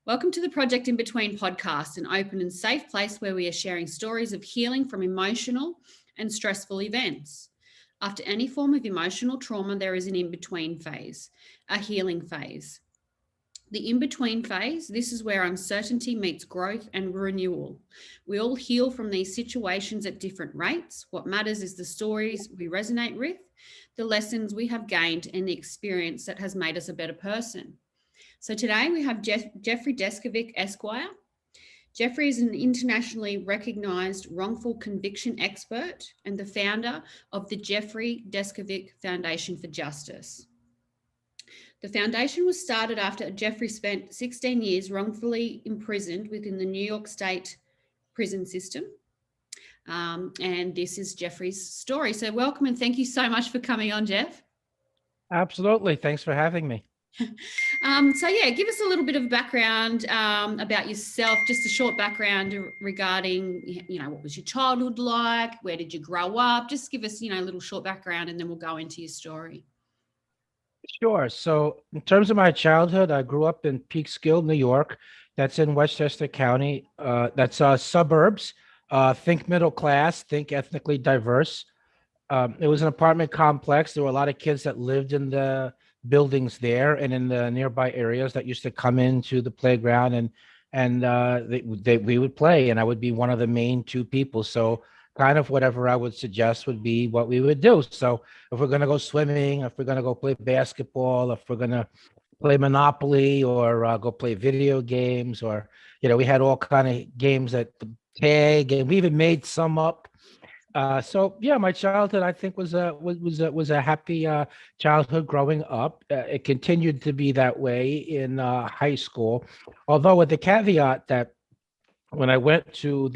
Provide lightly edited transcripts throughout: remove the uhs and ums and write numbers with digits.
Welcome to the Project InBetween podcast, an open and safe place where we are sharing stories of healing from emotional and stressful events. After any form of emotional trauma, there is an in-between phase, a healing phase. The in-between phase, this is where uncertainty meets growth and renewal. We all heal from these situations at different rates. What matters is the stories we resonate with, the lessons we have gained, and the experience that has made us a better person. So today we have Jeffrey Deskovic, Esquire. Jeffrey is an internationally recognised wrongful conviction expert and the founder of the Jeffrey Deskovic Foundation for Justice. The foundation was started after Jeffrey spent 16 years wrongfully imprisoned within the New York State prison system. And this is Jeffrey's story. So welcome and thank you so much for coming on, Jeff. Absolutely. Thanks for having me. Give us a little bit of background about yourself, just a short background regarding, what was your childhood like? Where did you grow up? Just give us, a little short background and then we'll go into your story. Sure. So, in terms of my childhood, I grew up in Peekskill, New York. That's in Westchester County. That's suburbs. Think middle class, think ethnically diverse. It was an apartment complex. There were a lot of kids that lived in the buildings there and in the nearby areas that used to come into the playground and we would play, and I would be one of the main two people. So kind of whatever I would suggest would be what we would do. So if we're going to go swimming, if we're going to go play basketball, if we're going to play Monopoly or go play video games, or we had all kind of games at the tag, and we even made some up. So yeah, my childhood I think was a happy childhood growing up. It continued to be that way in high school, although with the caveat that when I went to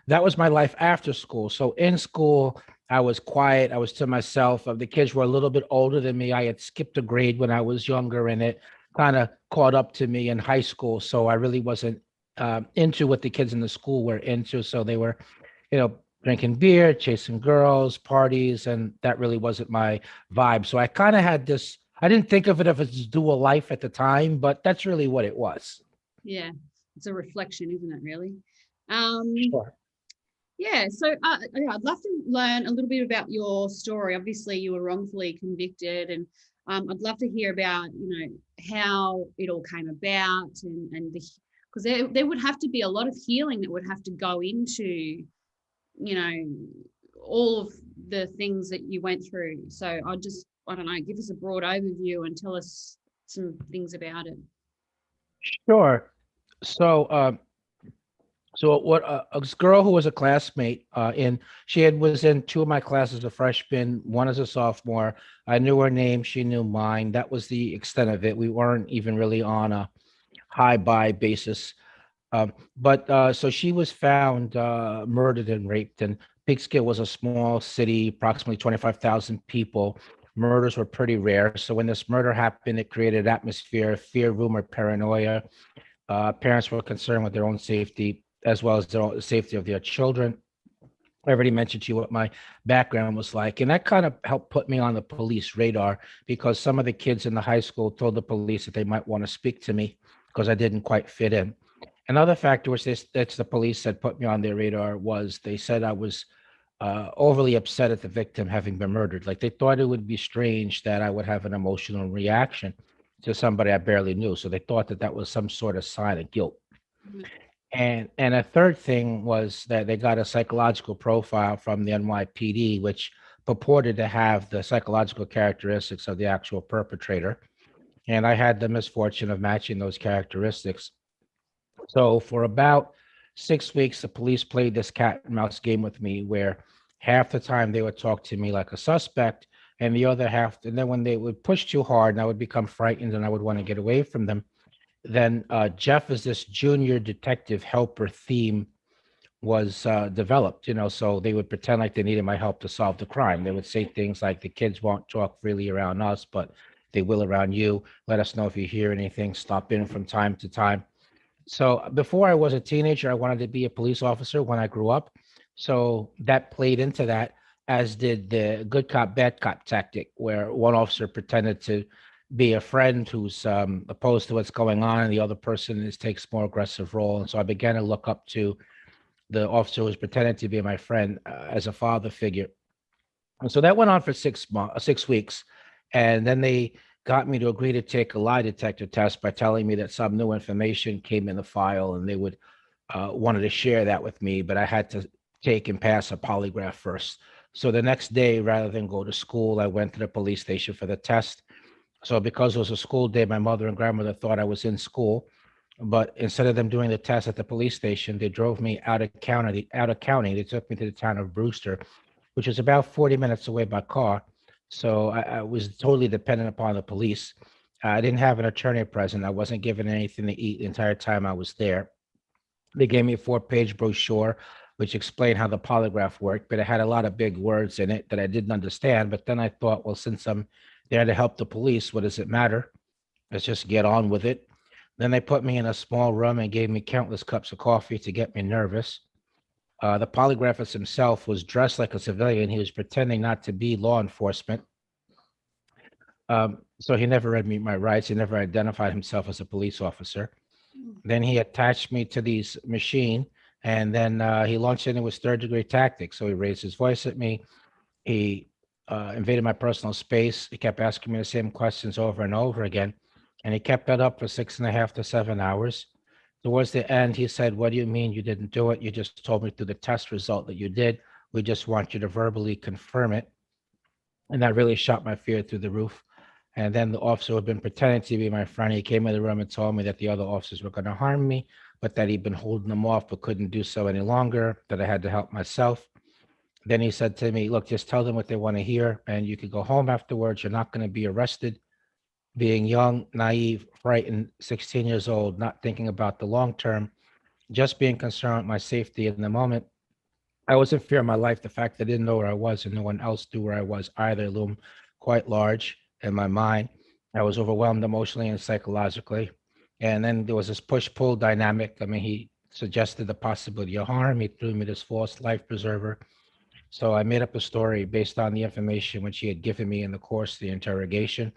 that was my life after school. So in school, I was quiet. I was to myself. The kids were a little bit older than me. I had skipped a grade when I was younger, and it kind of caught up to me in high school. So I really wasn't into what the kids in the school were into. So they were, you know, drinking beer, chasing girls, parties, and that really wasn't my vibe. So I kind of had this. I didn't think of it as a dual life at the time, but that's really what it was. Yeah, it's a reflection, isn't it, really? Sure. I'd love to learn a little bit about your story. Obviously, you were wrongfully convicted, and I'd love to hear about, how it all came about, and because there would have to be a lot of healing that would have to go into, all of the things that you went through. So I don't know, give us a broad overview and tell us some things about it. Sure. So, a girl who was a classmate was in two of my classes, a freshman, one as a sophomore. I knew her name, she knew mine. That was the extent of it. We weren't even really on a high by basis. But so she was found murdered and raped. And Peekskill was a small city, approximately 25,000 people. Murders were pretty rare. So when this murder happened, it created an atmosphere of fear, rumor, paranoia. Parents were concerned with their own safety as well as the safety of their children. I already mentioned to you what my background was like, and that kind of helped put me on the police radar because some of the kids in the high school told the police that they might want to speak to me because I didn't quite fit in. Another factor was this, that's the police that put me on their radar was they said I was overly upset at the victim having been murdered. Like they thought it would be strange that I would have an emotional reaction to somebody I barely knew. So they thought that that was some sort of sign of guilt. Mhm. And a third thing was that they got a psychological profile from the NYPD, which purported to have the psychological characteristics of the actual perpetrator. And I had the misfortune of matching those characteristics. So for about 6 weeks, the police played this cat and mouse game with me where half the time they would talk to me like a suspect, and the other half, and then when they would push too hard and I would become frightened and I would want to get away from them, then Jeff is this junior detective helper theme was developed, so they would pretend like they needed my help to solve the crime. They would say things like the kids won't talk freely around us, but they will around you. Let us know if you hear anything. Stop in from time to time. So before I was a teenager, I wanted to be a police officer when I grew up. So that played into that, as did the good cop, bad cop tactic, where one officer pretended to be a friend who's opposed to what's going on, and the other person takes more aggressive role. And so I began to look up to the officer who was pretending to be my friend as a father figure. And so that went on for 6 months, 6 weeks, and then they got me to agree to take a lie detector test by telling me that some new information came in the file, and they would wanted to share that with me, but I had to take and pass a polygraph first. So the next day, rather than go to school, I went to the police station for the test. So because it was a school day, my mother and grandmother thought I was in school, but instead of them doing the test at the police station, they drove me out of county. Out of county, they took me to the town of Brewster, which is about 40 minutes away by car. So I was totally dependent upon the police. I didn't have an attorney present. I wasn't given anything to eat the entire time I was there. They gave me a 4-page brochure which explained how the polygraph worked, but it had a lot of big words in it that I didn't understand. But then I thought, well, since I'm there to help the police, what does it matter? Let's just get on with it. Then they put me in a small room and gave me countless cups of coffee to get me nervous. The polygraphist himself was dressed like a civilian. He was pretending not to be law enforcement. So he never read me my rights. He never identified himself as a police officer. Then he attached me to these machine, and then he launched into his third-degree tactics. So he raised his voice at me. He invaded my personal space. He kept asking me the same questions over and over again, and he kept that up for 6.5 to 7 hours. Towards the end, he said, "What do you mean you didn't do it? You just told me through the test result that you did. We just want you to verbally confirm it." And that really shot my fear through the roof. And then the officer who had been pretending to be my friend, he came in the room and told me that the other officers were going to harm me, but that he'd been holding them off but couldn't do so any longer, that I had to help myself. Then he said to me, "Look, just tell them what they want to hear, and you could go home afterwards. You're not going to be arrested." Being young, naive, frightened, 16 years old, not thinking about the long term, just being concerned with my safety in the moment, I was in fear of my life. The fact that I didn't know where I was and no one else knew where I was either loomed quite large in my mind. I was overwhelmed emotionally and psychologically. And then there was this push-pull dynamic. I mean, he suggested the possibility of harm. He threw me this false life preserver. So I made up a story based on the information which he had given me in the course of the interrogation.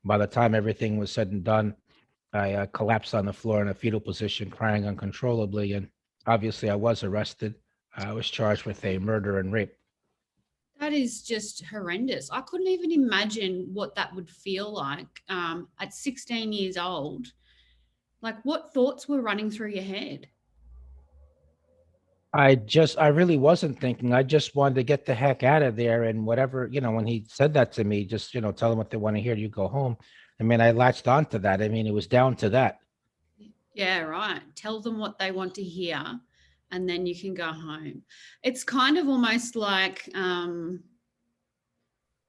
By the time everything was said and done, I collapsed on the floor in a fetal position, crying uncontrollably. And obviously, I was arrested. I was charged with a murder and rape. That is just horrendous. I couldn't even imagine what that would feel like at 16 years old. Like, what thoughts were running through your head? I really wasn't thinking. I just wanted to get the heck out of there. And whatever, when he said that to me, just, tell them what they want to hear, you go home. I mean, I latched onto that. I mean, it was down to that. Yeah, right. Tell them what they want to hear, and then you can go home. It's kind of almost like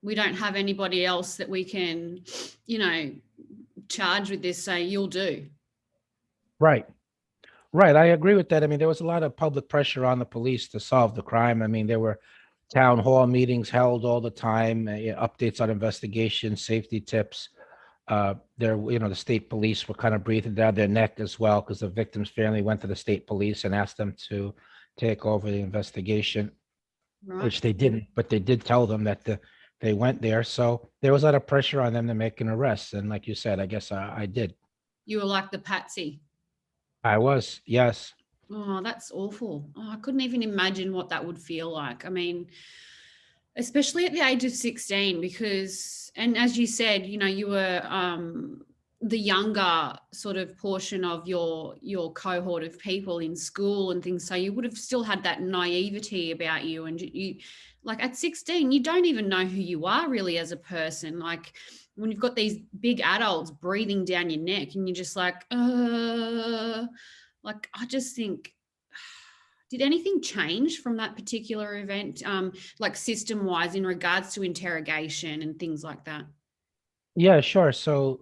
we don't have anybody else that we can, you know, charge with this, say, you'll do. Right. Right. I agree with that. I mean, there was a lot of public pressure on the police to solve the crime. I mean, there were town hall meetings held all the time, updates on investigations, safety tips. The state police were kind of breathing down their neck as well because the victim's family went to the state police and asked them to take over the investigation, Right. which they didn't, but they did tell them that they went there. So there was a lot of pressure on them to make an arrest. And like you said, I guess I did. You were like the patsy. I was, yes. Oh, that's awful. Oh, I couldn't even imagine what that would feel like. I mean, especially at the age of 16, because, and as you said, you know, you were the younger sort of portion of your cohort of people in school and things. So you would have still had that naivety about you. And you, like at 16, you don't even know who you are really as a person. Like when you've got these big adults breathing down your neck and you're just like, I just think, did anything change from that particular event, like system wise in regards to interrogation and things like that? Yeah, sure. So,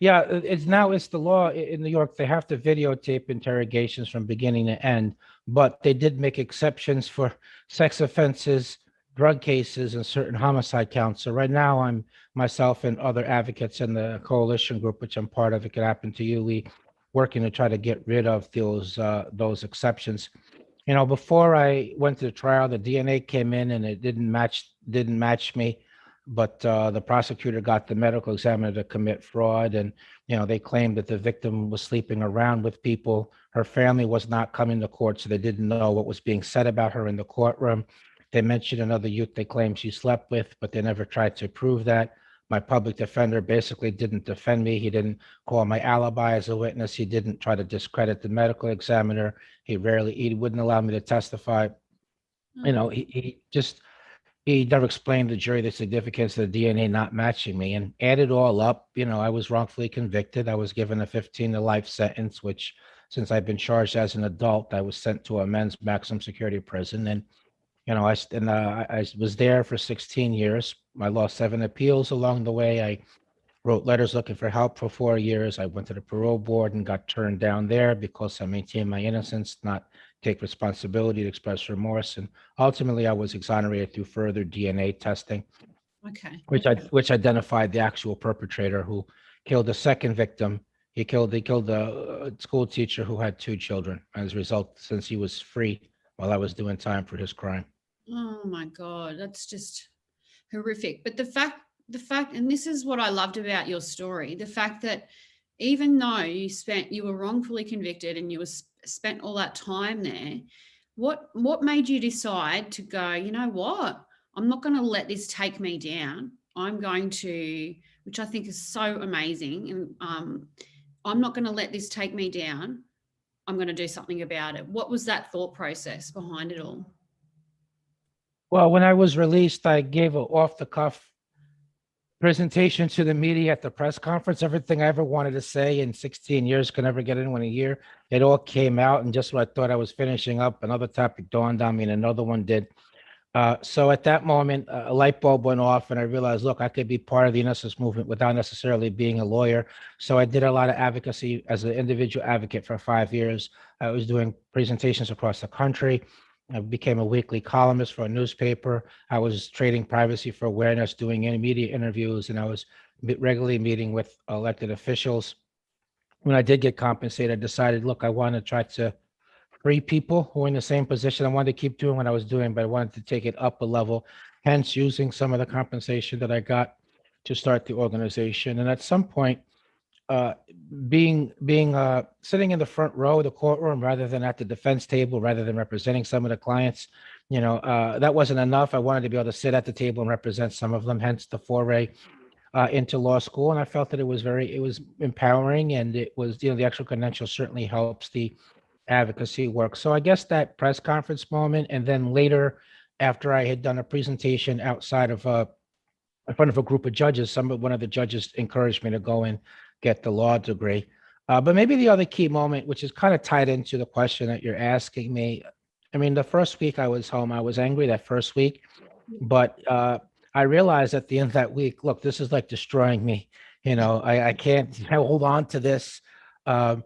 yeah, it's the law in New York. They have to videotape interrogations from beginning to end, but they did make exceptions for sex offenses, drug cases, and certain homicide counts. So right now, I'm myself and other advocates in the coalition group, which I'm part of. It could happen to you. We working to try to get rid of those exceptions. Before I went to the trial, the DNA came in and it didn't match me. but the prosecutor got the medical examiner to commit fraud. And, they claimed that the victim was sleeping around with people. Her family was not coming to court, so they didn't know what was being said about her in the courtroom. They mentioned another youth they claimed she slept with, but they never tried to prove that. My public defender basically didn't defend me. He didn't call my alibi as a witness. He didn't try to discredit the medical examiner. He wouldn't allow me to testify. Oh, He never explained to the jury the significance of the DNA not matching me. And add it all up, I was wrongfully convicted. I was given a 15 to life sentence, which, since I've been charged as an adult, I was sent to a men's maximum security prison. And I was there for 16 years. I lost 7 appeals along the way. I wrote letters looking for help for 4 years. I went to the parole board and got turned down there because I maintained my innocence, not take responsibility, to express remorse. And ultimately, I was exonerated through further DNA testing, okay. which identified the actual perpetrator who killed the second victim. He killed a school teacher who had 2 children as a result, since he was free while I was doing time for his crime. Oh my God, that's just horrific. But the fact, and this is what I loved about your story, the fact that even though you were wrongfully convicted and you spent all that time there, what made you decide to go, you know what? I'm not going to let this take me down. I'm going to, which I think is so amazing. And I'm not going to let this take me down. I'm going to do something about it. What was that thought process behind it all? Well, when I was released, I gave a off the cuff presentation to the media at the press conference. Everything I ever wanted to say in 16 years could never get in one a year. It all came out, and just when I thought I was finishing up, another topic dawned on me, and another one did. So at that moment, a light bulb went off, and I realized, look, I could be part of the innocence movement without necessarily being a lawyer. So I did a lot of advocacy as an individual advocate for 5 years. I was doing presentations across the country. I became a weekly columnist for a newspaper. I was trading privacy for awareness, doing any media interviews, and I was regularly meeting with elected officials. When I did get compensated, I decided, look, I want to try to free people who are in the same position. I wanted to keep doing what I was doing, but I wanted to take it up a level, hence using some of the compensation that I got to start the organization. And at some point, uh, being sitting in the front row of the courtroom rather than at the defense table, rather than representing some of the clients, that wasn't enough. I wanted to be able to sit at the table and represent some of them, hence the foray into law school. And I felt that it was empowering, and it was, the actual credential certainly helps the advocacy work. So I guess that press conference moment, and then later, after I had done a presentation outside of in front of a group of judges, one of the judges encouraged me to go and get the law degree. But maybe the other key moment, which is kind of tied into the question that you're asking me. I mean, the first week I was home, I was angry that first week, but I realized at the end of that week, look, this is like destroying me. I can't hold on to this. Um,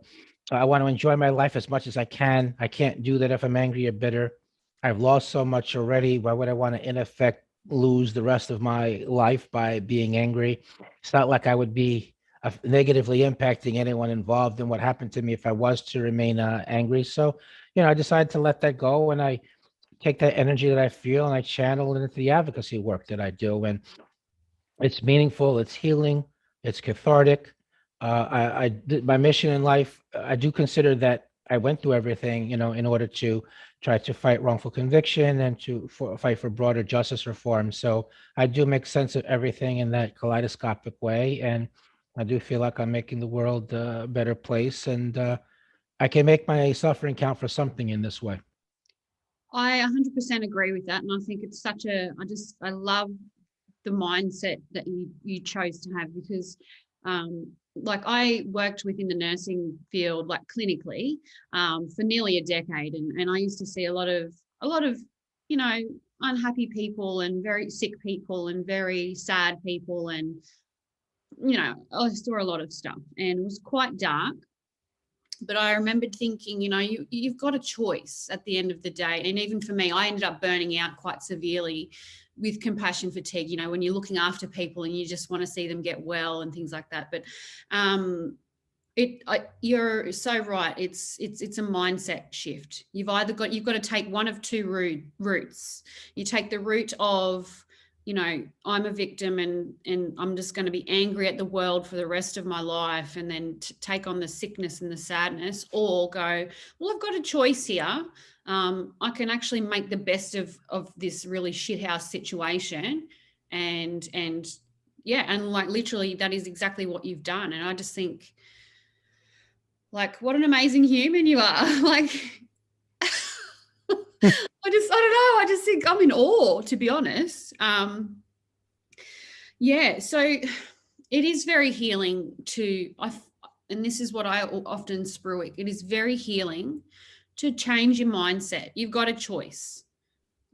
I want to enjoy my life as much as I can. I can't do that if I'm angry or bitter. I've lost so much already. Why would I want to, in effect, lose the rest of my life by being angry? It's not like I would be negatively impacting anyone involved in what happened to me if I was to remain angry. So, I decided to let that go, and I take that energy that I feel and I channel it into the advocacy work that I do. And it's meaningful, it's healing, it's cathartic. My mission in life, I do consider that I went through everything, in order to try to fight wrongful conviction and fight for broader justice reform. So I do make sense of everything in that kaleidoscopic way, and I do feel like I'm making the world a better place, and I can make my suffering count for something in this way. I 100% agree with that. And I think it's I love the mindset that you chose to have, because like I worked within the nursing field, like clinically, for nearly a decade. And I used to see a lot of, you know, unhappy people and very sick people and very sad people. And, I saw a lot of stuff, and it was quite dark. But I remembered thinking, you've got a choice at the end of the day. And even for me, I ended up burning out quite severely with compassion fatigue, when you're looking after people and you just want to see them get well and things like that. But you're so right. It's a mindset shift. You've got to take one of two routes. You take the route of I'm a victim and I'm just going to be angry at the world for the rest of my life, and then take on the sickness and the sadness, or go, well, I've got a choice here. I can actually make the best of this really shithouse situation. And yeah, and like literally that is exactly what you've done. And I just think, like, what an amazing human you are. Like, I don't know. I just think I'm in awe, to be honest. Yeah. So it is very healing and this is what I often sprue it. It is very healing to change your mindset. You've got a choice.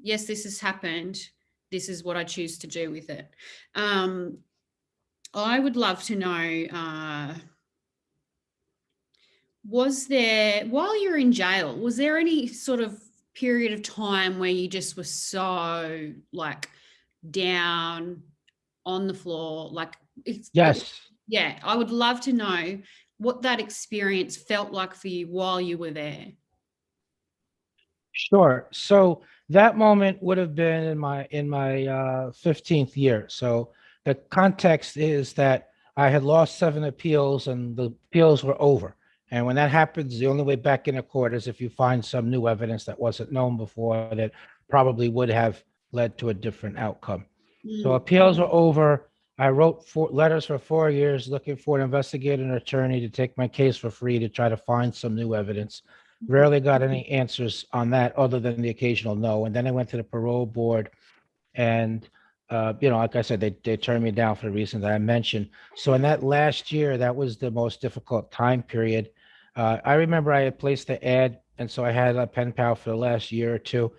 Yes, this has happened. This is what I choose to do with it. I would love to know, was there, while you're in jail, was there any sort of period of time where you just were so like down on the floor? Like, Yes. yeah, I would love to know what that experience felt like for you while you were there. Sure. So that moment would have been in my 15th year. So the context is that I had lost 7 appeals and the appeals were over. And when that happens, the only way back in a court is if you find some new evidence that wasn't known before that probably would have led to a different outcome. So appeals were over. I wrote letters for 4 years looking for an investigating attorney to take my case for free to try to find some new evidence. Rarely got any answers on that other than the occasional no. And then I went to the parole board and, like I said, they turned me down for the reasons that I mentioned. So in that last year, that was the most difficult time period. I remember I had placed the ad, and so I had a pen pal for the last year or two,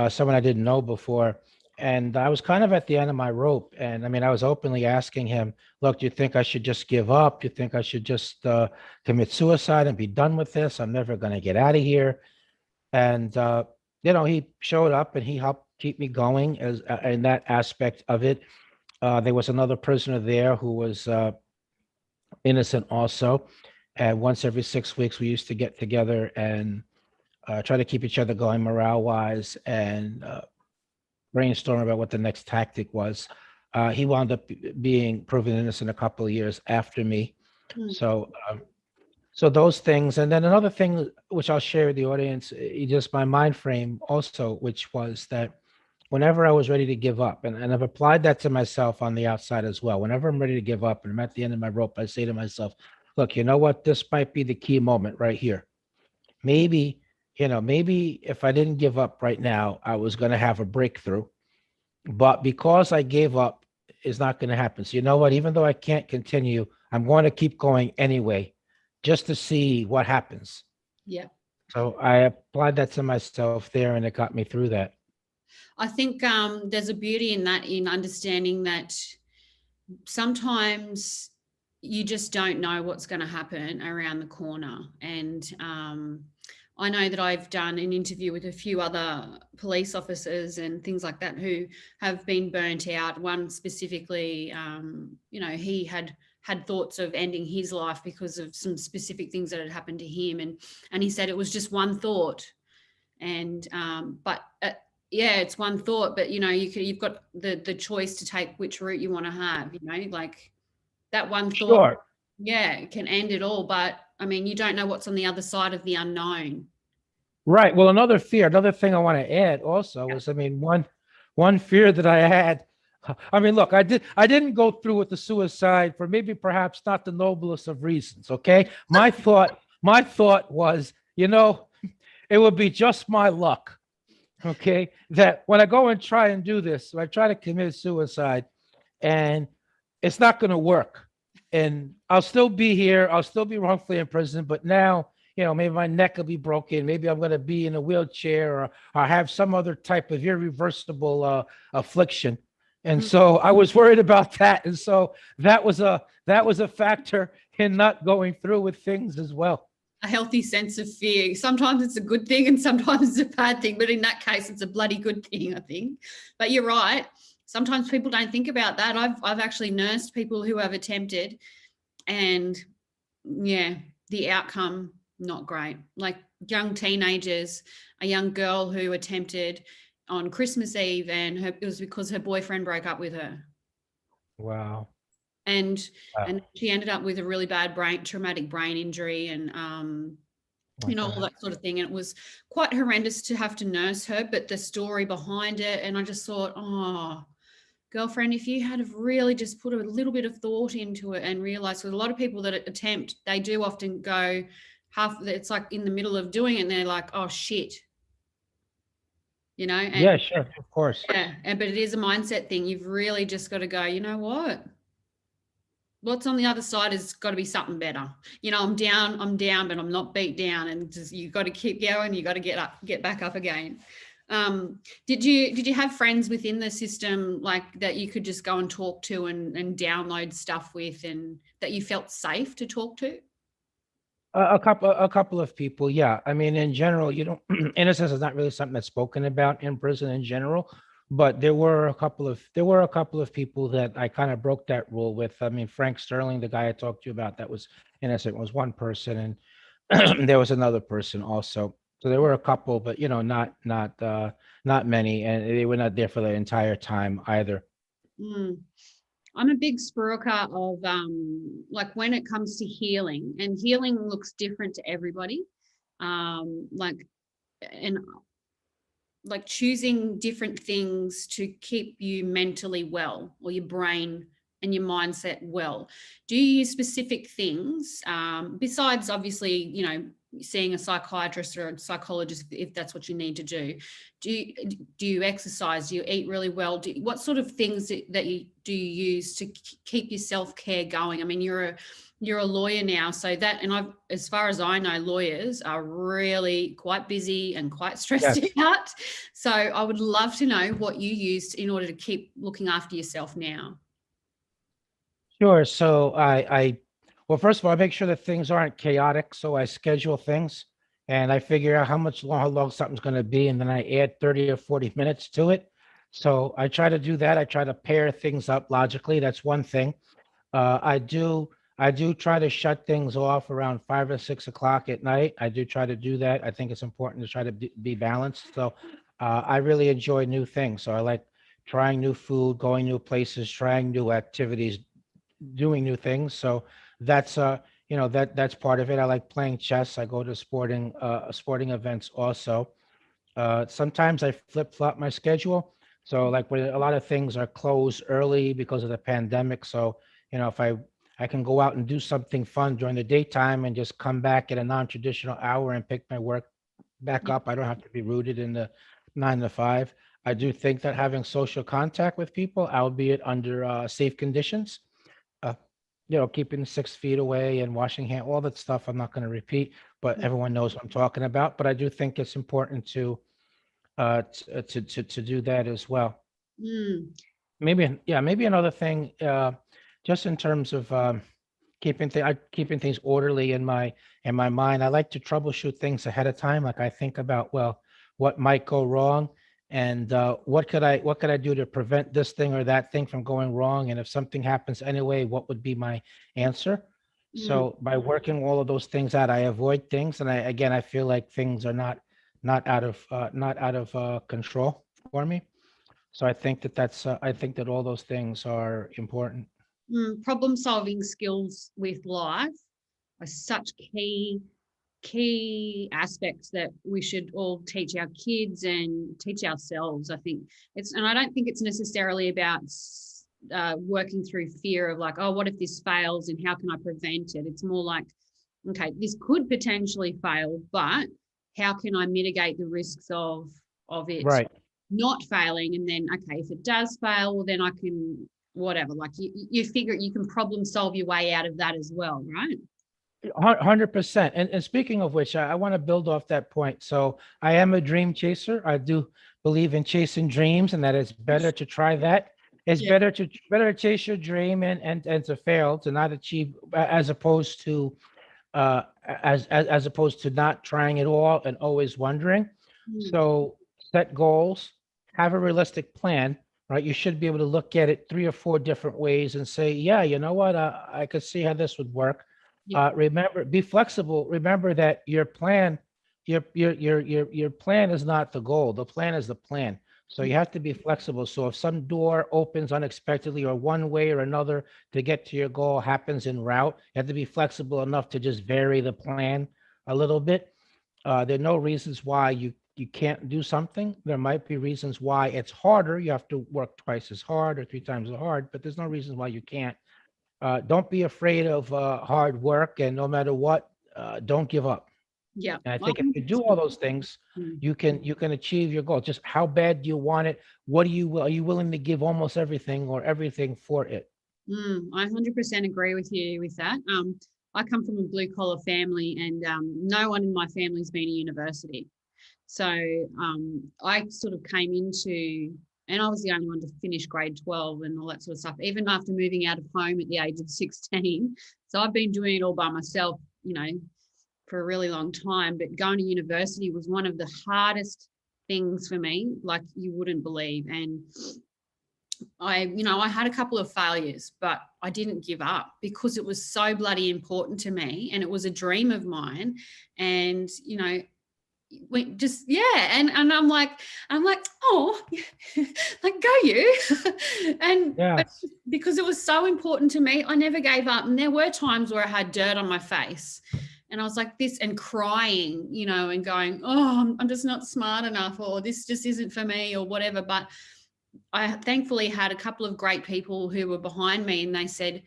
someone I didn't know before. And I was kind of at the end of my rope. And I mean, I was openly asking him, look, do you think I should just give up? Do you think I should just commit suicide and be done with this? I'm never going to get out of here. And, he showed up and he helped keep me going as in that aspect of it. There was another prisoner there who was innocent also. And once every 6 weeks, we used to get together and try to keep each other going morale wise and brainstorm about what the next tactic was. He wound up being proven innocent a couple of years after me. So, so those things, and then another thing which I'll share with the audience, just my mind frame also, which was that whenever I was ready to give up, and I've applied that to myself on the outside as well. Whenever I'm ready to give up and I'm at the end of my rope, I say to myself, look, you know what? This might be the key moment right here. Maybe, maybe if I didn't give up right now, I was going to have a breakthrough. But because I gave up, it's not going to happen. So you know what? Even though I can't continue, I'm going to keep going anyway, just to see what happens. Yeah. So I applied that to myself there, and it got me through that. I think there's a beauty in that, in understanding that sometimes you just don't know what's going to happen around the corner. And I know that I've done an interview with a few other police officers and things like that who have been burnt out. One specifically, he had thoughts of ending his life because of some specific things that had happened to him. And he said it was just one thought. And yeah, it's one thought, but you've got the choice to take which route you want to have, like that one thought. Sure. Yeah, it can end it all, but I mean, you don't know what's on the other side of the unknown. Right. Well, another thing I want to add also is, I mean, one fear that I had. I mean, look, I didn't go through with the suicide for maybe perhaps not the noblest of reasons. Okay. My thought was, it would be just my luck. Okay. That when I go and try and do this, I try to commit suicide and it's not going to work. And I'll still be here. I'll still be wrongfully imprisoned, but now, maybe my neck will be broken. Maybe I'm going to be in a wheelchair or have some other type of irreversible affliction. And so I was worried about that. And so that was a factor in not going through with things as well. A healthy sense of fear. Sometimes it's a good thing and sometimes it's a bad thing, but in that case, it's a bloody good thing, I think. But you're right. Sometimes people don't think about that. I've actually nursed people who have attempted, and yeah, the outcome, not great. Like young teenagers, a young girl who attempted, on Christmas Eve, and it was because her boyfriend broke up with her. Wow. And Wow. she ended up with a really bad traumatic brain injury, and My all God. that sort of thing. And it was quite horrendous to have to nurse her, but the story behind it, and I just thought, oh, girlfriend, if you had have really just put a little bit of thought into it and realized, with a lot of people that attempt, they do often go half, it's like in the middle of doing it and they're like, oh shit, Yeah, and sure, of course. yeah, but it is a mindset thing. You've really just got to go, you know what's on the other side has got to be something better. I'm down, but I'm not beat down, and just you got to keep going. You got to get back up again. Did you have friends within the system like that you could just go and talk to and download stuff with, and that you felt safe to talk to? A couple of people, yeah. I mean, in general, you don't, in a sense, it's not really something that's spoken about in prison in general. But there were a couple of people that I kind of broke that rule with. I mean, Frank Sterling, the guy I talked to you about, that was innocent, was one person, and there was another person also. So there were a couple, but not many, and they were not there for the entire time either. Mm. I'm a big spruiker of like when it comes to healing, and healing looks different to everybody. Like, and like choosing different things to keep you mentally well, or your brain and your mindset well. Do you use specific things besides obviously, seeing a psychiatrist or a psychologist if that's what you need to do? Do you exercise? Do you eat really well? What sort of things that you use to keep your self-care going? I mean, you're a lawyer now, so that, and as far as I know, lawyers are really quite busy and quite stressed Yes. out. So I would love to know what you used in order to keep looking after yourself now. Sure. So well, first of all, I make sure that things aren't chaotic. So I schedule things and I figure out how long something's going to be. And then I add 30 or 40 minutes to it. So I try to do that. I try to pair things up logically. That's one thing. Uh, I do, I do try to shut things off around 5 or 6 o'clock at night. I do try to do that. I think it's important to try to be balanced. So I really enjoy new things. So I like trying new food, going new places, trying new activities, doing new things. So that's that's part of it. I like playing chess. I go to sporting events also. Sometimes I flip flop my schedule. So like when a lot of things are closed early because of the pandemic. So if I can go out and do something fun during the daytime and just come back at a non-traditional hour and pick my work back Yeah. up. I don't have to be rooted in the 9 to 5. I do think that having social contact with people, albeit under safe conditions, uh, keeping 6 feet away and washing hand, all that stuff I'm not going to repeat, but everyone knows what I'm talking about. But I do think it's important to do that as well. Mm. Maybe another thing, just in terms of keeping things orderly in my mind. I like to troubleshoot things ahead of time. Like I think about, well, what might go wrong, and what could I do to prevent this thing or that thing from going wrong? And if something happens anyway, what would be my answer? Mm. So by working all of those things out, I avoid things, and I feel like things are not out of control for me. So I think that all those things are important. Problem solving skills with life are such key aspects that we should all teach our kids and teach ourselves. I think and I don't think it's necessarily about working through fear of like, oh, what if this fails and how can I prevent it? It's more like, okay, this could potentially fail, but how can I mitigate the risks of it Right. not failing? And then, okay, if it does fail, well, then I can whatever. Like you figure you can problem solve your way out of that as well, right? 100%. And speaking of which, I want to build off that point. So I am a dream chaser. I do believe in chasing dreams, and that it's better to try that. It's Yeah. better to chase your dream and to fail, to not achieve, as opposed to as opposed to not trying at all and always wondering. Mm. So set goals, have a realistic plan, right? You should be able to look at it 3 or 4 different ways and say, yeah, you know what, I could see how this would work. Yep. Remember, be flexible. Remember that your plan is not the goal. The plan is the plan. So you have to be flexible. So if some door opens unexpectedly or one way or another to get to your goal happens en route, you have to be flexible enough to just vary the plan a little bit. There are no reasons why you can't do something. There might be reasons why it's harder. You have to work twice as hard or three times as hard, but there's no reasons why you can't. Don't be afraid of hard work, and no matter what, don't give up. Yeah. And I think if you do all 100%. those things, Mm. you can achieve your goal. Just how bad do you want it? What do you are you willing to give almost everything or everything for it? I 100% agree with you with that. I come from a blue collar family, and no one in my family's been to university. So I sort of came into, and I was the only one to finish grade 12 and all that sort of stuff, even after moving out of home at the age of 16. So I've been doing it all by myself, for a really long time. But going to university was one of the hardest things for me, like you wouldn't believe. And I had a couple of failures, but I didn't give up because it was so bloody important to me and it was a dream of mine. And, and I'm like, oh, like go you. But Yes. because it was so important to me, I never gave up. And there were times where I had dirt on my face and I was like this and crying, and going, oh, I'm just not smart enough, or this just isn't for me, or whatever. But I thankfully had a couple of great people who were behind me, and they said,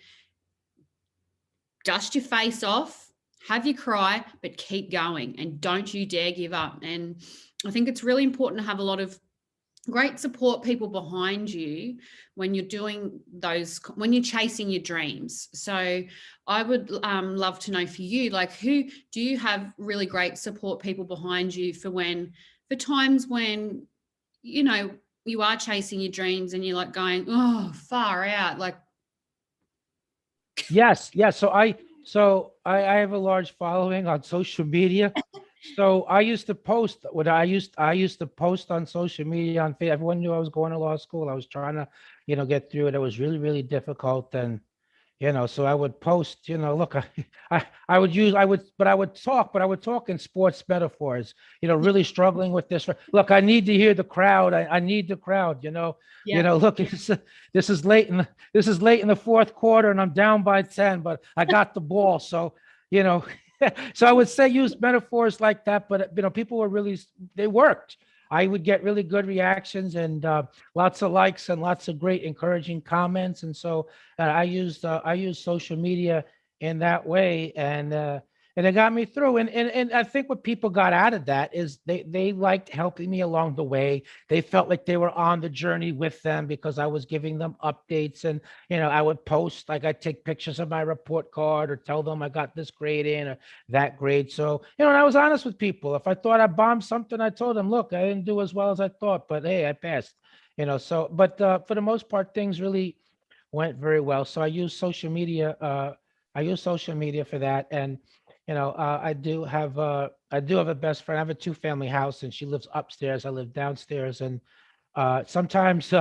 dust your face off, have your cry, but keep going and don't you dare give up. And I think it's really important to have a lot of great support people behind you when you're when you're chasing your dreams. So I would love to know for you, like, who do you have really great support people behind you for times when, you are chasing your dreams and you're like going, oh, far out, like. Yes, yes. So I have a large following on social media. So I used to post what I used to post on social media on Facebook. Everyone knew I was going to law school. I was trying to, get through it. It was really, really difficult. And so I would post, look, but I would talk in sports metaphors, really struggling with this. Look, I need to hear the crowd. I need the crowd, Yeah. look, this is late in the fourth quarter and I'm down by 10, but I got the ball. So, you know, so I would say use metaphors like that, but people were really, they worked. I would get really good reactions and lots of likes and lots of great encouraging comments. And so I used social media in that way, and it got me through. And I think what people got out of that is they liked helping me along the way. They felt like they were on the journey with them because I was giving them updates, and I would post, like, I'd take pictures of my report card or tell them I got this grade in or that grade. So and I was honest with people. If I thought I bombed something, I told them, look, I didn't do as well as I thought, but hey, I passed. So but for the most part, things really went very well. So I use social media for that. And I do have a best friend. I have a two-family house, and she lives upstairs. I live downstairs. And sometimes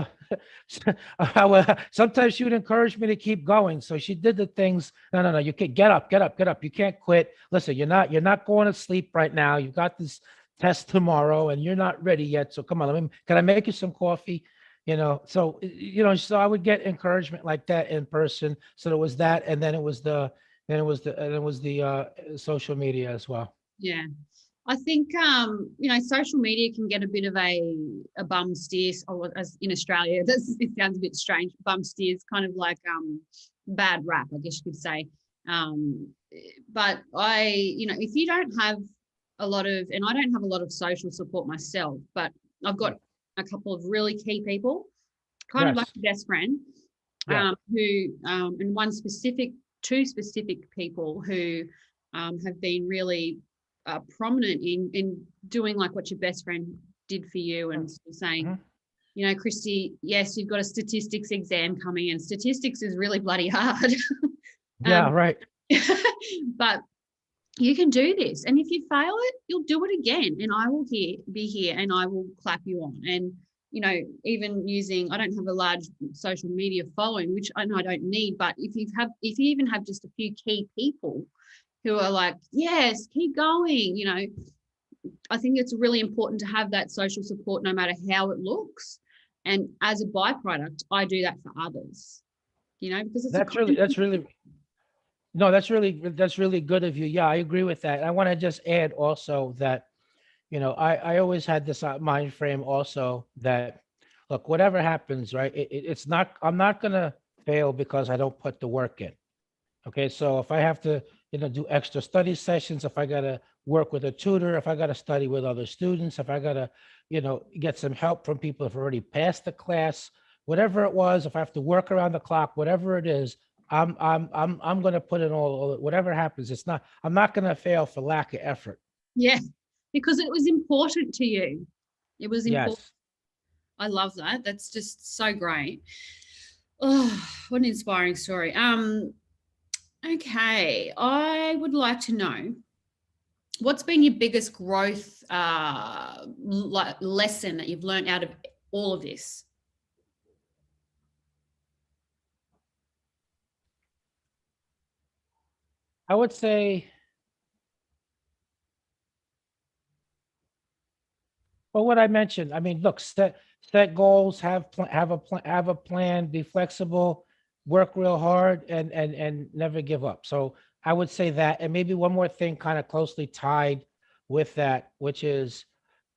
sometimes she would encourage me to keep going. So she did the things. No, no, no, you can get up, get up, get up. You can't quit. Listen, you're not going to sleep right now. You've got this test tomorrow and you're not ready yet. So come on, can I make you some coffee? So I would get encouragement like that in person. So there was that, and then it was the social media as well. Yeah. I think social media can get a bit of a bum steer, or as in Australia, it sounds a bit strange. Bum steer is kind of like bad rap, I guess you could say. But if you don't have and I don't have a lot of social support myself, but I've got a couple of really key people, kind of like Yes. a best friend, Yeah. and two specific people who have been really prominent in doing like what your best friend did for you, and sort of saying, Mhm. Christy, yes, you've got a statistics exam coming, and statistics is really bloody hard. Yeah. um, Right. but you can do this. And if you fail it, you'll do it again. And I will be here and I will clap you on. And, even using, I don't have a large social media following, which I know I don't need, but if you even have just a few key people who are like, yes, keep going, I think it's really important to have that social support no matter how it looks. And as a byproduct, I do that for others, because it's a That's really, kind. that's really, no, that's really good of you. Yeah, I agree with that. I want to just add also that, I always had this mind frame also that, look, whatever happens, right? It's not, I'm not going to fail because I don't put the work in. Okay. So if I have to, do extra study sessions, if I got to work with a tutor, if I got to study with other students, if I got to, get some help from people who've already passed the class, whatever it was, if I have to work around the clock, whatever it is, I'm going to put in whatever happens. I'm not going to fail for lack of effort. Yeah, because it was important to you. It was important. Yes. I love that. That's just so great. Oh, what an inspiring story. Okay. I would like to know what's been your biggest growth lesson that you've learned out of all of this? I would say, well, what I mentioned. I mean, look, set goals, have a plan, be flexible, work real hard, and never give up. So I would say that, and maybe one more thing, kind of closely tied with that, which is,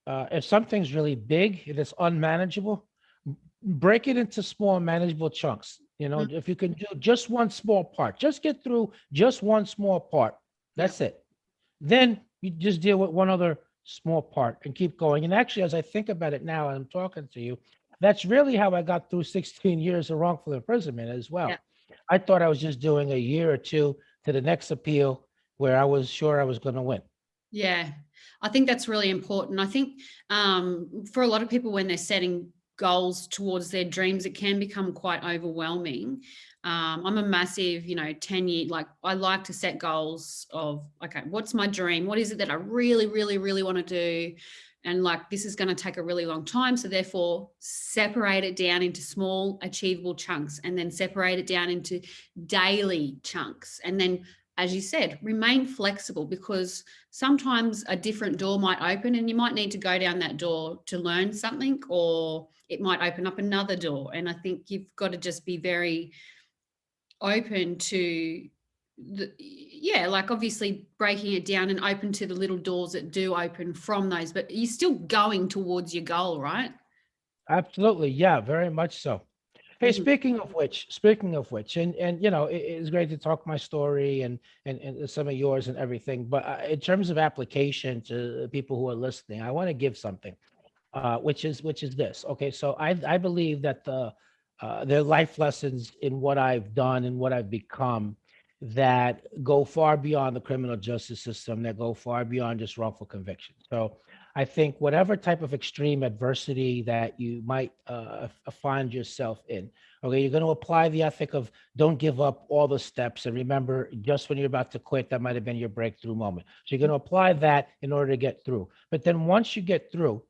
if something's really big, it is unmanageable, break it into small manageable chunks. Mm. If you can do just one small part, just get through just one small part. Yeah. That's it. Then you just deal with one other small part and keep going. And actually, as I think about it now, and I'm talking to you, that's really how I got through 16 years of wrongful imprisonment as Yeah. well. I thought I was just doing a year or two to the next appeal where I was sure I was going to win. Yeah, I think that's really important. I think for a lot of people, when they're setting goals towards their dreams, it can become quite overwhelming. I'm a massive, 10-year, like I like to set goals of, okay, what's my dream? What is it that I really, really, really want to do? And like, this is going to take a really long time. So therefore, separate it down into small, achievable chunks and then separate it down into daily chunks. And then, as you said, remain flexible because sometimes a different door might open and you might need to go down that door to learn something, or it might open up another door. And I think you've got to just be very open to like obviously breaking it down and open to the little doors that do open from those, but you're still going towards your goal, right? Absolutely. Yeah, very much so. Hey, Mhm. speaking of which, and it's great to talk my story and some of yours and everything. But in terms of application to people who are listening, I want to give something, which is this. Okay, so I believe that there are life lessons in what I've done and what I've become that go far beyond the criminal justice system, that go far beyond just wrongful conviction. So I think whatever type of extreme adversity that you might find yourself in, okay, you're going to apply the ethic of don't give up all the steps. And remember, just when you're about to quit, that might have been your breakthrough moment. So you're going to apply that in order to get through. But then once you get through,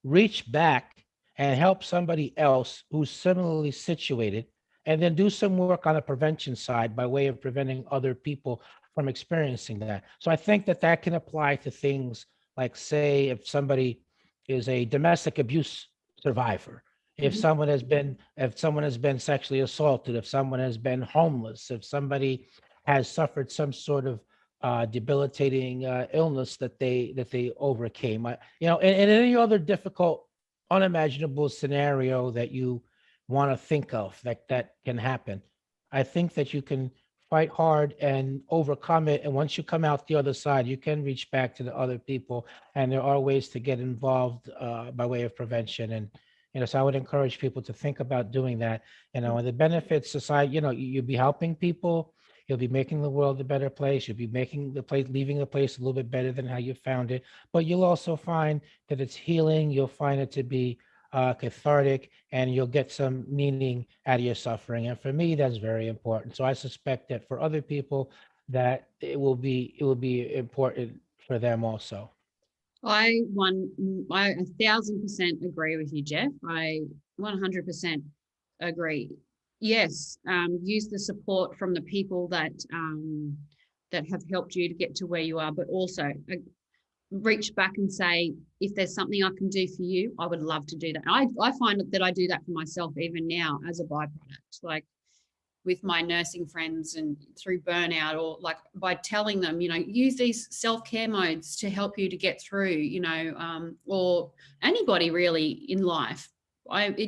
reach back and help somebody else who's similarly situated, and then do some work on the prevention side by way of preventing other people from experiencing that. So I think that that can apply to things like, say, if somebody is a domestic abuse survivor, Mhm. if someone has been sexually assaulted, if someone has been homeless, if somebody has suffered some sort of debilitating illness that they overcame. And any other difficult, unimaginable scenario that you want to think of that can happen. I think that you can fight hard and overcome it. And once you come out the other side, you can reach back to the other people. And there are ways to get involved by way of prevention. And so I would encourage people to think about doing that. And the benefits aside, you'll be helping people. You'll be making the world a better place. You'll be making the place, leaving the place a little bit better than how you found it. But you'll also find that it's healing. You'll find it to be cathartic, and you'll get some meaning out of your suffering. And for me, that's very important. So I suspect that for other people, that it will be important for them also. I 1,000% agree with you, Jeff. I 100% agree. Yes, use the support from the people that have helped you to get to where you are, but also reach back and say, if there's something I can do for you, I would love to do that. I find that I do that for myself even now as a byproduct, like with my nursing friends and through burnout, or like by telling them, use these self-care modes to help you to get through, or anybody really in life.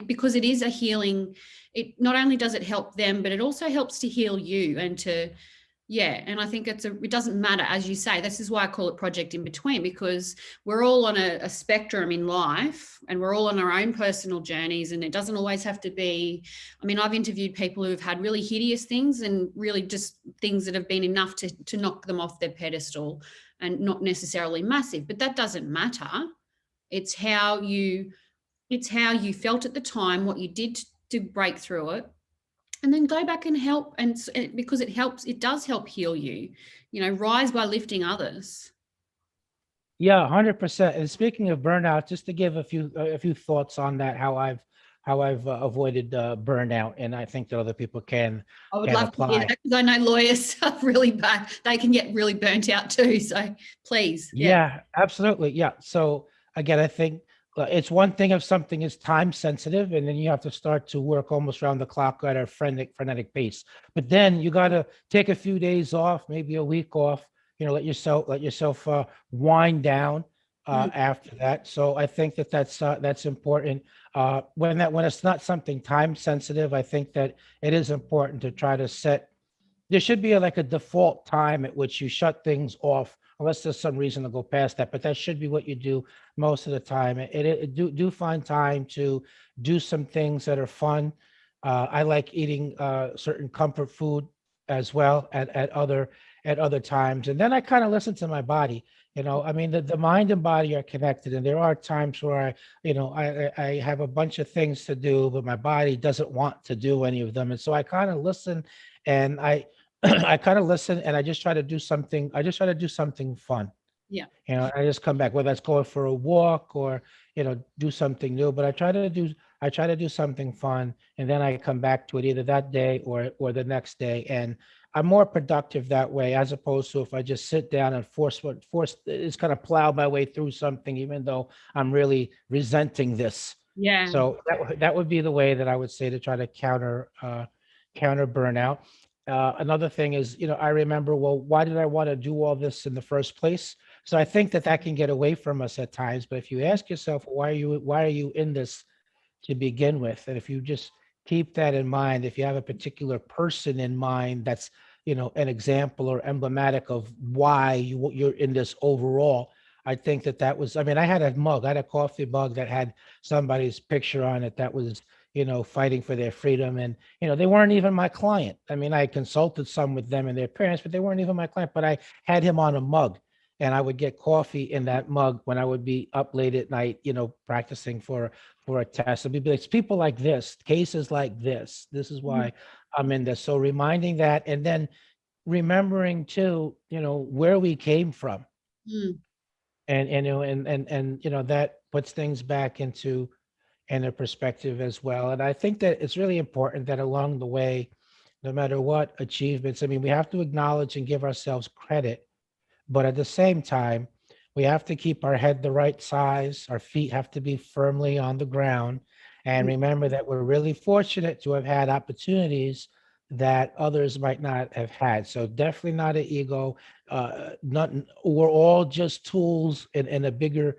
Because it is a healing, it not only does it help them, but it also helps to heal you and to, yeah. And I think it doesn't matter, as you say, this is why I call it Project InBetween, because we're all on a spectrum in life, and we're all on our own personal journeys. And it doesn't always have to be, I mean, I've interviewed people who've had really hideous things and really just things that have been enough to knock them off their pedestal, and not necessarily massive, but that doesn't matter. It's how you felt at the time, what you did to break through it, and then go back and help. And because it does help heal you, rise by lifting others. Yeah, 100%. And speaking of burnout, just to give a few thoughts on that, how I've avoided burnout, and I think that other people can I would can love to hear apply. that, because I know lawyers are really bad. They can get really burnt out too. So please, yeah. Yeah, absolutely. Yeah. So again, I think it's one thing if something is time sensitive, and then you have to start to work almost around the clock at a frenetic pace. But then you got to take a few days off, maybe a week off. Let yourself wind down Mm, after that. So I think that that's important. When it's not something time sensitive, I think that it is important to try to set. There should be like a default time at which you shut things off, unless there's some reason to go past that. But that should be what you do most of the time. Do find time to do some things that are fun. I like eating certain comfort food as well at other times, and then I kind of listen to my body. I mean, the mind and body are connected, and there are times where I have a bunch of things to do, but my body doesn't want to do any of them, and so I kind of listen, and I kind of listen, and I just try to do something. I just try to do something fun. yeah. I just come back, whether that's going for a walk or, do something new. But I try to do something fun, and then I come back to it either that day or the next day. And I'm more productive that way, as opposed to if I just sit down and force it's kind of plow my way through something, even though I'm really resenting this. Yeah. So that would be the way that I would say to try to counter burnout. Another thing is, I remember, well, why did I want to do all this in the first place? So I think that can get away from us at times. But if you ask yourself, why are you in this to begin with? And if you just keep that in mind, if you have a particular person in mind that's, an example or emblematic of why you're in this overall, I think that was, I mean, I had a coffee mug that had somebody's picture on it that was, fighting for their freedom. And, they weren't even my client. I mean, I consulted some with them and their parents, but they weren't even my client. But I had him on a mug, and I would get coffee in that mug when I would be up late at night, practicing for a test. And it's people like this, cases like this. This is Mhm. why I'm in this. So reminding that, and then remembering too, where we came from, Mm, and that puts things back into perspective as well. And I think that it's really important that along the way, no matter what achievements, I mean, we have to acknowledge and give ourselves credit, but at the same time, we have to keep our head the right size. Our feet have to be firmly on the ground. And mm, remember that we're really fortunate to have had opportunities that others might not have had. So definitely not an ego. Not We're all just tools in a bigger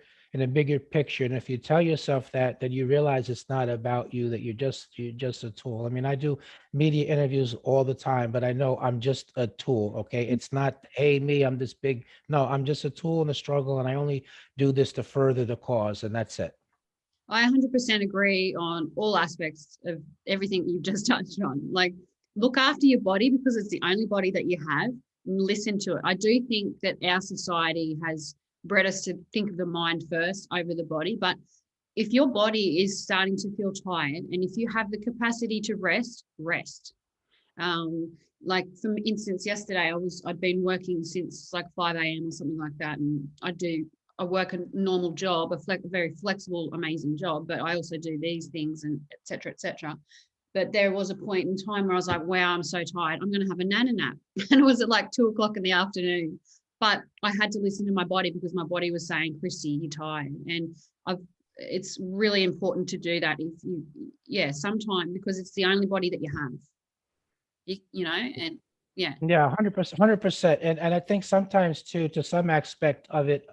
picture. And if you tell yourself that, then you realize it's not about you, that you're just a tool. I mean, I do media interviews all the time, but I know I'm just a tool. Okay. mm. It's not, hey, me, I'm this big. No, I'm just a tool in the struggle, and I only do this to further the cause, and that's it. I 100% agree on all aspects of everything you've just touched on. Like, look after your body, because it's the only body that you have. And listen to it. I do think that our society has bred us to think of the mind first over the body. But if your body is starting to feel tired, and if you have the capacity to rest, rest. Like, for instance, yesterday I'd been working since like 5 a.m. or something like that, and I work a normal job, very flexible, amazing job, but I also do these things, and et cetera, et cetera. But there was a point in time where I was like, wow, I'm so tired. I'm going to have a nana nap. And it was at like 2 o'clock in the afternoon. but I had to listen to my body because my body was saying, Christy, you're tired. And it's really important to do that if you, sometime, because it's the only body that you have, and yeah. Yeah, 100%, 100%. And I think sometimes too, to some aspect of it,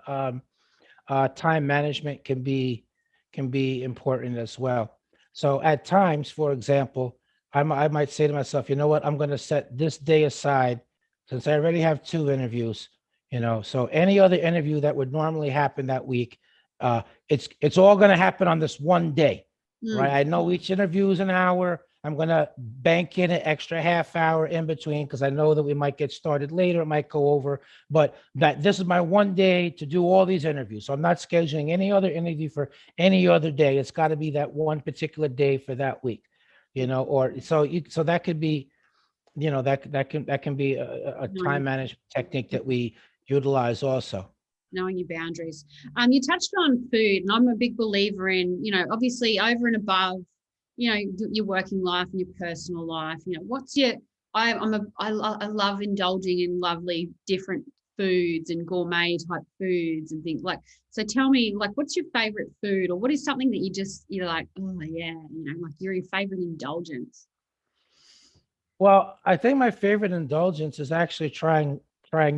time management can be important as well. So at times, for example, I might say to myself, you know what, I'm going to set this day aside since I already have two interviews, so any other interview that would normally happen that week, it's all going to happen on this one day, right? I know each interview is an hour. I'm going to bank in an extra half hour in between because I know that we might get started later. It might go over, but that this is my one day to do all these interviews. So I'm not scheduling any other interview for any other day. It's got to be that one particular day for that week, or so that could be, that can be a time management technique that we utilize also. Knowing your boundaries. You touched on food, and I'm a big believer in, obviously over and above, your working life and your personal life. What's your? I love indulging in lovely different foods and gourmet type foods and things like. So tell me, like, what's your favorite food, or what is something that you're like, oh yeah, like your favorite indulgence? Well, I think my favorite indulgence is actually trying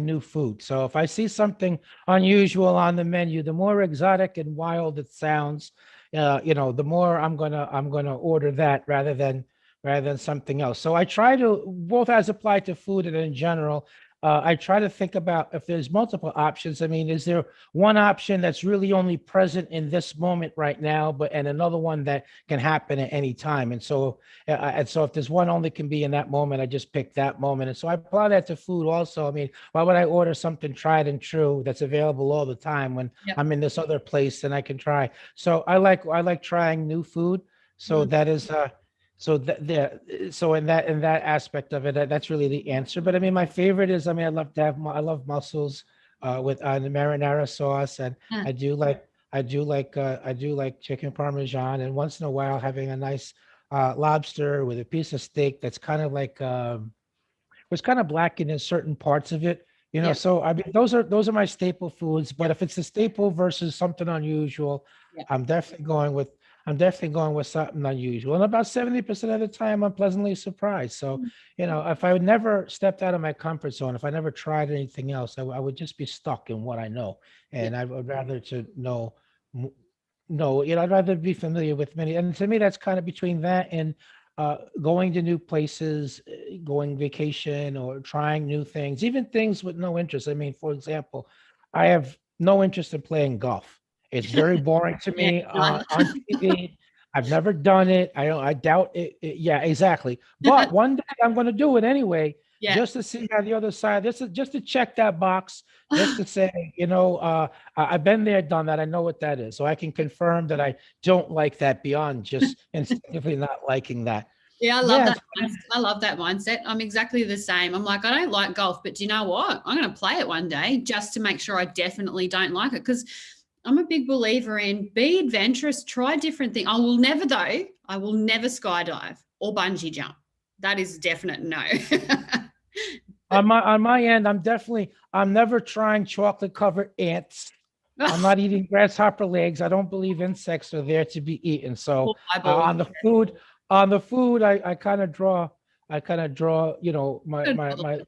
new food. So if I see something unusual on the menu, the more exotic and wild it sounds, the more I'm gonna order that rather than something else. So I try to, both as applied to food and in general, I try to think about if there's multiple options. I mean, is there one option that's really only present in this moment right now, and another one that can happen at any time? And so if there's one only can be in that moment, I just pick that moment. And so I apply that to food also. I mean, why would I order something tried and true that's available all the time when I'm in this other place and I can try? So I like trying new food. So that is so that there so in that aspect of it, that's really the answer. But I mean, my favorite is, I mean, I love mussels with the marinara sauce, and Yeah. I do like chicken parmesan, and once in a while having a nice lobster with a piece of steak that's kind of like was kind of blackened in certain parts of it. Yeah. So I mean, those are my staple foods. But if it's a staple versus something unusual, Yeah. I'm definitely going with I'm definitely going with something unusual. And about 70% of the time, I'm pleasantly surprised. So, if I would never stepped out of my comfort zone, if I never tried anything else, I would just be stuck in what I know. Yeah. And I would rather to know, no, I'd rather be familiar with many. And to me, that's kind of between that and going to new places, going vacation or trying new things, even things with no interest. I mean, for example, I have no interest in playing golf. It's very boring to Yeah. me on TV. I've never done it. I doubt it. Yeah, exactly. But one day I'm going to do it anyway, Yeah. just to see how the other side. This is just to check that box, just to say, I've been there, done that. I know what that is, so I can confirm that I don't like that beyond just instinctively not liking that. Yeah, I love Yeah, that. I love that mindset. I'm exactly the same. I'm like, I don't like golf, but do you know what? I'm going to play it one day just to make sure I definitely don't like it, because I'm a big believer in be adventurous, try different things. I will never skydive or bungee jump. That is a definite no. on my end, I'm never trying chocolate covered ants. I'm not eating grasshopper legs. I don't believe insects are there to be eaten. So Eyeballs. on the food, I kind of draw, my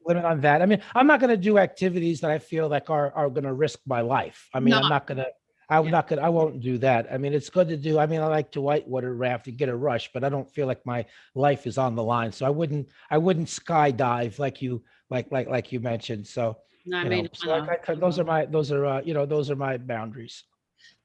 limit on that. I mean, I'm not going to do activities that I feel like are going to risk my life. I mean, No. I'm not going to. I'm Yeah. not gonna. I won't do that. I mean, it's good to do. I mean, I like to whitewater raft and get a rush, but I don't feel like my life is on the line. So I wouldn't. I wouldn't skydive like you mentioned. So No, I mean, so those are my boundaries.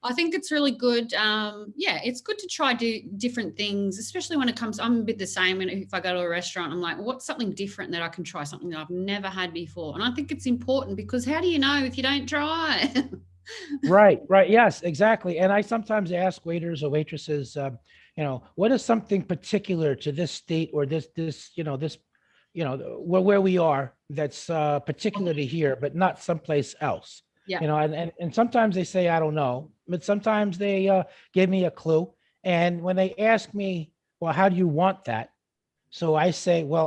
I think it's really good. It's good to try do different things, especially when it comes. I'm a bit the same. And if I go to a restaurant, I'm like, what's something different that I can try, something that I've never had before? And I think it's important, because how do you know if you don't try? Right, right. Yes, exactly. And I sometimes ask waiters or waitresses, what is something particular to this state or where we are that's particular to here, but not someplace else. Yeah. And sometimes they say, I don't know, but sometimes they give me a clue. And when they ask me, well, how do you want that? So I say, well,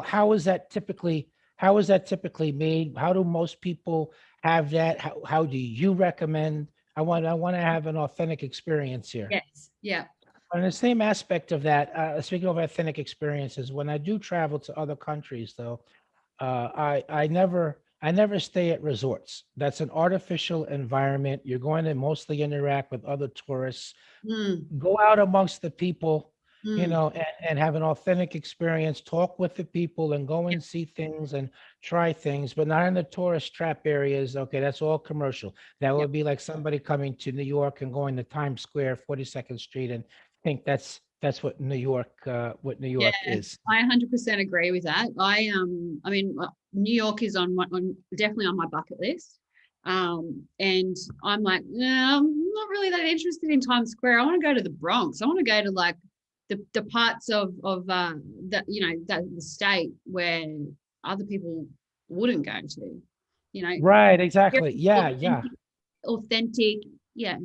how is that typically made? How do most people have that? How do you recommend? I want to have an authentic experience here. Yes. Yeah. On the same aspect of that, speaking of authentic experiences, when I do travel to other countries, though, I never stay at resorts. That's an artificial environment. You're going to mostly interact with other tourists. Mm, Go out amongst the people, mm. and have an authentic experience. Talk with the people and go Yeah. and see things and try things, but not in the tourist trap areas. Okay, that's all commercial. That Yeah. would be like somebody coming to New York and going to Times Square, 42nd Street, and think that's what New Yeah, York is. I 100% agree with that. I mean, New York is on definitely on my bucket list. And I'm like, nah, I'm not really that interested in Times Square. I want to go to the Bronx. I want to go to like the parts of that that the state where other people wouldn't go to. You know, Right, very exactly. Yeah, yeah. authentic, authentic. Yeah.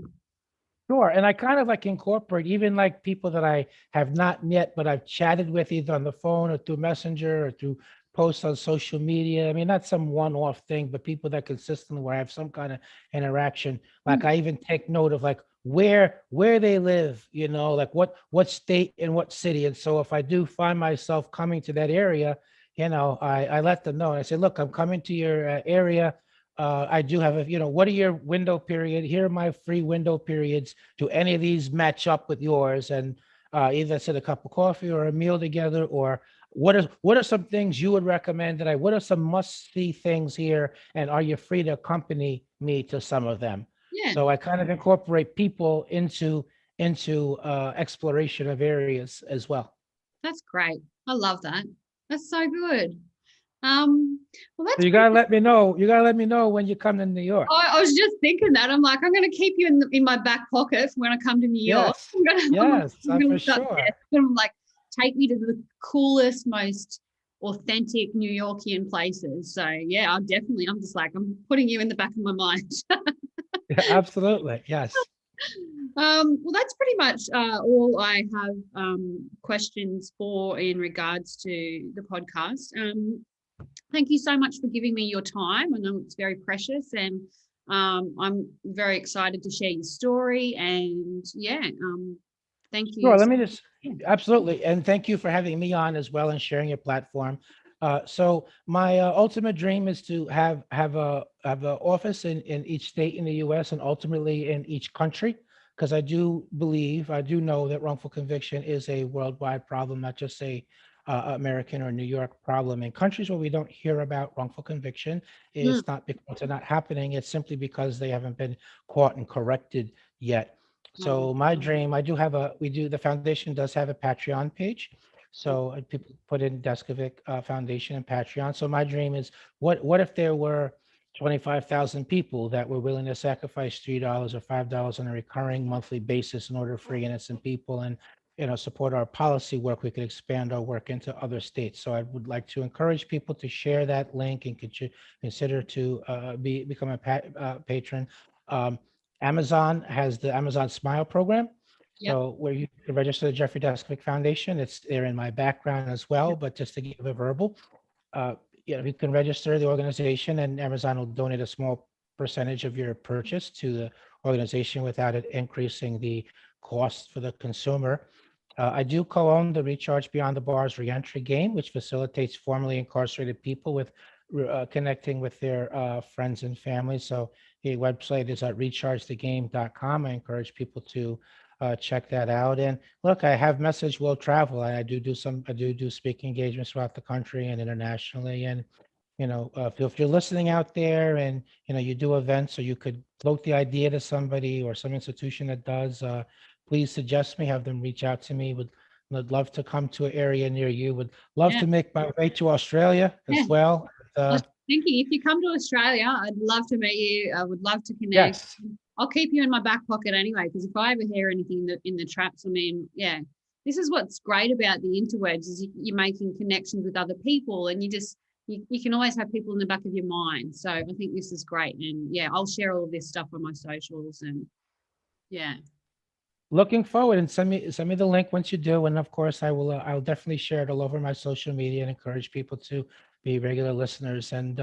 Sure. And I kind of like incorporate even like people that I have not met, but I've chatted with either on the phone or through Messenger or through posts on social media. I mean, not some one-off thing, but people that consistently where I have some kind of interaction. Like Mm, I even take note of like where they live, like what state and what city. And so if I do find myself coming to that area, I let them know. And I say, look, I'm coming to your area. I do have what are your window period? Here are my free window periods. Do any of these match up with yours? And either sit a cup of coffee or a meal together, or what are some things you would recommend that what are some must see things here? And are you free to accompany me to some of them? yeah, So I kind of incorporate people into exploration of areas as well. that's great. I love that. That's so good. Well, So that's you gotta let me know. You gotta let me know when you come to New York. I was just thinking that. I'm like, I'm going to keep you in my back pocket for when I come to New York. Yes, yes, I'm gonna for look up sure. there. I'm like, take me to the coolest, most authentic New Yorkian places. So yeah, I'm just like, I'm putting you in the back of my mind. Yeah, absolutely. Yes. Well, that's pretty much all I have questions for in regards to the podcast. Thank you so much for giving me your time. I know it's very precious, and I'm very excited to share your story. And yeah, thank you. Sure. Let me just absolutely, and thank you for having me on as well and sharing your platform. So my ultimate dream is to have a office in each state in the U.S. and ultimately in each country, because I do know that wrongful conviction is a worldwide problem, not just a American or New York problem. In countries where we don't hear about wrongful conviction, Mm, it's not because they're not happening; it's simply because they haven't been caught and corrected yet. oh, So my dream, the foundation does have a Patreon page. So people put in Deskovic Foundation and Patreon. So my dream is what if there were 25,000 people that were willing to sacrifice $3 or $5 on a recurring monthly basis in order to free innocent people and support our policy work. We could expand our work into other states. So I would like to encourage people to share that link and consider to become a patron. Um, Amazon has the Amazon Smile program. yep, So where you can register the Jeffrey Deskovic Foundation, it's there in my background as well, yep, but just to give a verbal, uh, you can register the organization and Amazon will donate a small percentage of your purchase to the organization without it increasing the cost for the consumer. I do co-own the Recharge Beyond the Bars reentry game, which facilitates formerly incarcerated people with connecting with their friends and family. So the website is at rechargethegame.com. I encourage people to check that out. And look, I have Message Will Travel. I do speaking engagements throughout the country and internationally. And if you're listening out there and you do events or you could float the idea to somebody or some institution that does, please suggest me, have them reach out to me. Would love to come to an area near you. Would love yeah, to make my way to Australia yeah. as well. I was thinking if you come to Australia, I'd love to meet you. I would love to connect. Yes. I'll keep you in my back pocket anyway, because if I ever hear anything in the traps, I mean, yeah, this is what's great about the interwebs is you're making connections with other people, and you can always have people in the back of your mind. So I think this is great, and yeah, I'll share all of this stuff on my socials, and yeah, Looking forward, and send me the link once you do, and of course I'll definitely share it all over my social media and encourage people to be regular listeners. And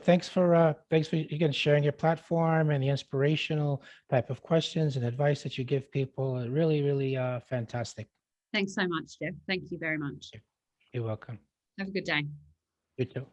thanks for again sharing your platform and the inspirational type of questions and advice that you give people. Really, really fantastic. Thanks so much, Jeff. Thank you very much. You're welcome. Have a good day. You too.